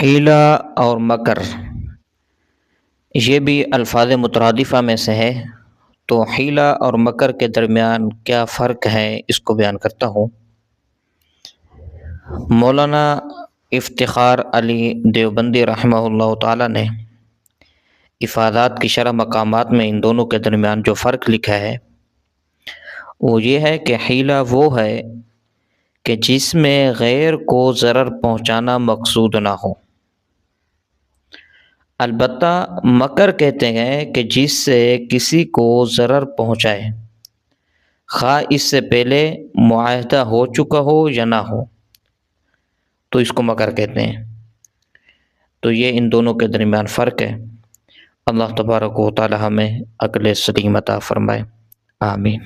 حیلہ اور مکر یہ بھی الفاظ مترادفہ میں سے ہے، تو حیلہ اور مکر کے درمیان کیا فرق ہے اس کو بیان کرتا ہوں۔ مولانا افتخار علی دیوبندی رحمہ اللہ تعالی نے افادات کی شرح مقامات میں ان دونوں کے درمیان جو فرق لکھا ہے وہ یہ ہے کہ حیلہ وہ ہے کہ جس میں غیر کو ضرر پہنچانا مقصود نہ ہو، البتہ مکر کہتے ہیں کہ جس سے کسی کو ضرر پہنچائے، خواہ اس سے پہلے معاہدہ ہو چکا ہو یا نہ ہو، تو اس کو مکر کہتے ہیں۔ تو یہ ان دونوں کے درمیان فرق ہے۔ اللہ تبارک و تعالی ہمیں عقل سلیم عطا فرمائے، آمین۔